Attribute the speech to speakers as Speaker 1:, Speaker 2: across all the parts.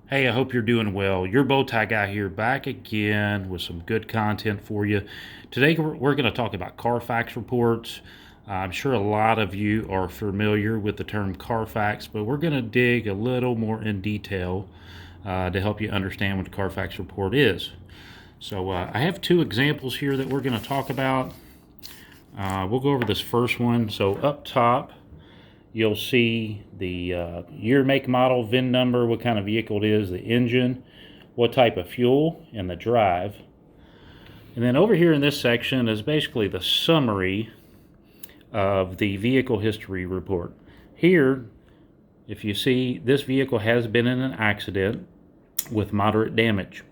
Speaker 1: Hey, I hope you're doing well. Your bow tie guy here, back again with some good content for you. Today we're going to talk about Carfax reports. I'm sure a lot of you are familiar with the term Carfax, but we're going to dig a little more in detail to help you understand what the Carfax report is. So I have two examples here that we're going to talk about. We'll go over this first one. So up top, you'll see the year, make, model, VIN number, what kind of vehicle it is, the engine, what type of fuel, and the drive. And then over here in this section is basically the summary of the vehicle history report. Here, if you see, this vehicle has been in an accident with moderate damage.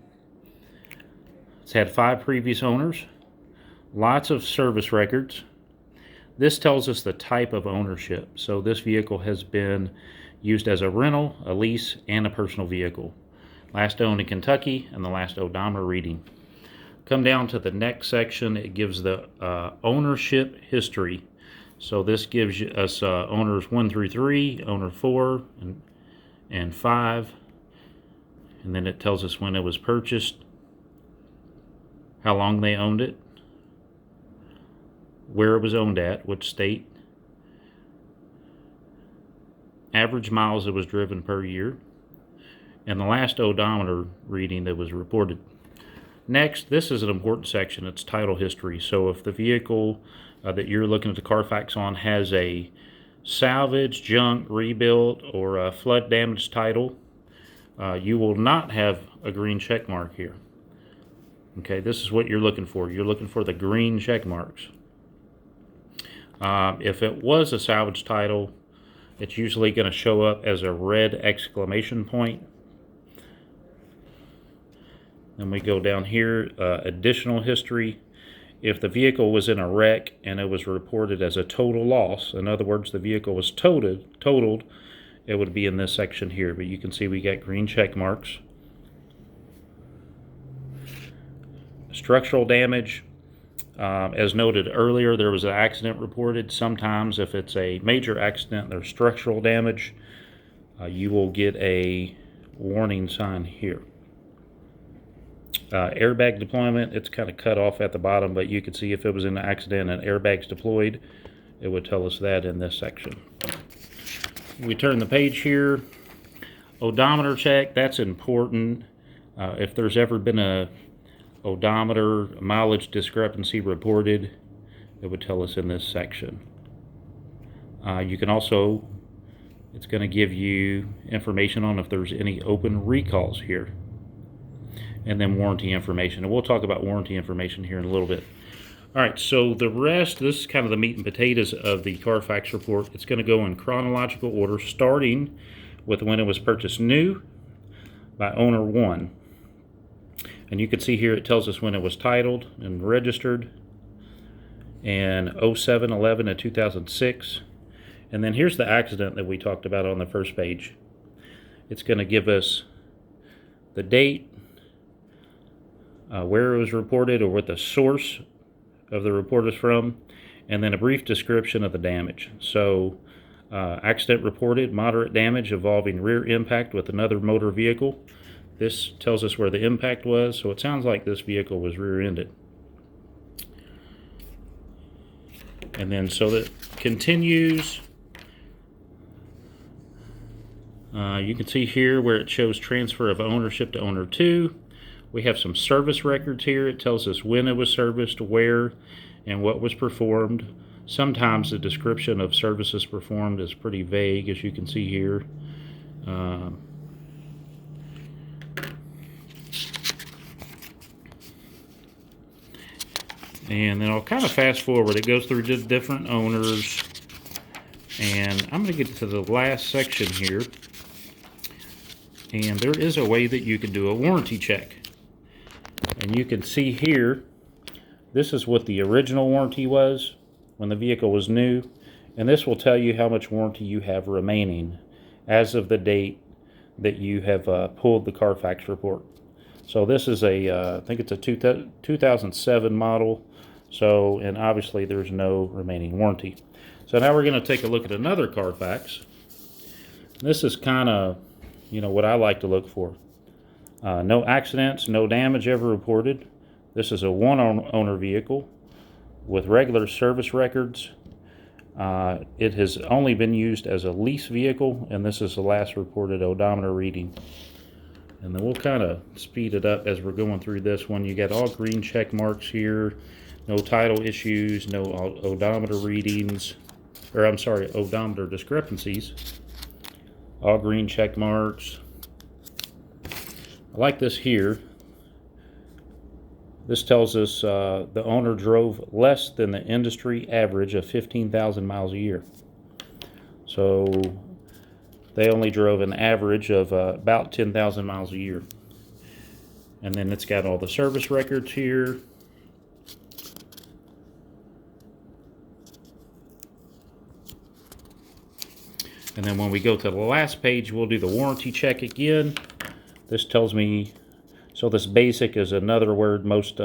Speaker 1: It's had 5 previous owners, lots of service records. This tells us the type of ownership. So this vehicle has been used as a rental, a lease, and a personal vehicle. Last owned in Kentucky, and the last odometer reading. Come down to the next section, it gives the ownership history. So this gives us owners 1 through 3, owner 4, and 5. And then it tells us when it was purchased, how long they owned it, where it was owned at, which state, average miles it was driven per year, and the last odometer reading that was reported. Next, this is an important section. It's title history. So if the vehicle that you're looking at the Carfax on has a salvage, junk, rebuilt, or a flood damage title, you will not have a green check mark here. Okay, this is what you're looking for. You're looking for the green check marks. If it was a salvage title, it's usually going to show up as a red exclamation point. Then we go down here, additional history. If the vehicle was in a wreck and it was reported as a total loss, in other words, the vehicle was totaled, it would be in this section here. But you can see we got green check marks. Structural damage. As noted earlier, there was an accident reported. Sometimes if it's a major accident, there's structural damage, you will get a warning sign here. Airbag deployment, it's kind of cut off at the bottom, but you can see if it was in an accident and airbags deployed, it would tell us that in this section. We turn the page here. Odometer check, that's important. If there's ever been a odometer mileage discrepancy reported, it would tell us in this section. You can also, it's going to give you information on if there's any open recalls here, and then warranty information, and we'll talk about warranty information here in a little bit. All right, so the rest, this is kind of the meat and potatoes of the Carfax report. It's going to go in chronological order, starting with when it was purchased new by owner 1. And you can see here it tells us when it was titled and registered in 07, 11, and 2006. And then here's the accident that we talked about on the first page. It's going to give us the date, where it was reported or what the source of the report is from, and then a brief description of the damage. So accident reported, moderate damage involving rear impact with another motor vehicle. This tells us where the impact was, so it sounds like this vehicle was rear-ended. And then so that continues. You can see here where it shows transfer of ownership to owner 2. We have some service records here. It tells us when it was serviced, where, and what was performed. Sometimes the description of services performed is pretty vague, as you can see here. And then I'll kind of fast forward. It goes through different owners. And I'm going to get to the last section here. And there is a way that you can do a warranty check. And you can see here, this is what the original warranty was when the vehicle was new. And this will tell you how much warranty you have remaining as of the date that you have pulled the Carfax report. So this is I think it's a 2007 model. So, and obviously there's no remaining warranty. So now we're going to take a look at another Carfax. This is kind of, what I like to look for. No accidents, no damage ever reported. This is a one-owner vehicle with regular service records. It has only been used as a lease vehicle, and this is the last reported odometer reading. And then we'll kind of speed it up as we're going through this one. You got all green check marks here, no title issues, no odometer readings, or I'm sorry, odometer discrepancies. All green check marks. I like this here. This tells us the owner drove less than the industry average of 15,000 miles a year. So they only drove an average of about 10,000 miles a year. And then it's got all the service records here. And then when we go to the last page, we'll do the warranty check again. This tells me, so this basic is another word most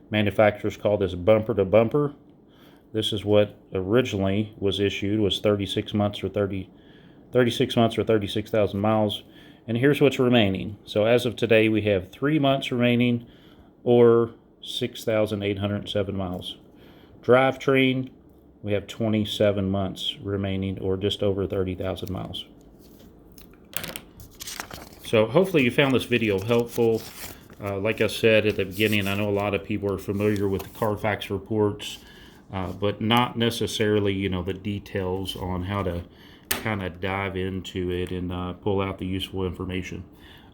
Speaker 1: manufacturers call this bumper to bumper. This is what originally was issued, was 36 months or 36,000 miles. And here's what's remaining. So as of today, we have 3 months remaining or 6,807 miles. Drivetrain, we have 27 months remaining or just over 30,000 miles. So hopefully you found this video helpful. Like I said at the beginning, I know a lot of people are familiar with the Carfax reports, but not necessarily, you know, the details on how to kind of dive into it and pull out the useful information.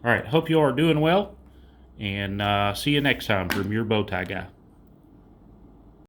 Speaker 1: All right, hope you all are doing well, and see you next time from your Bow Tie Guy.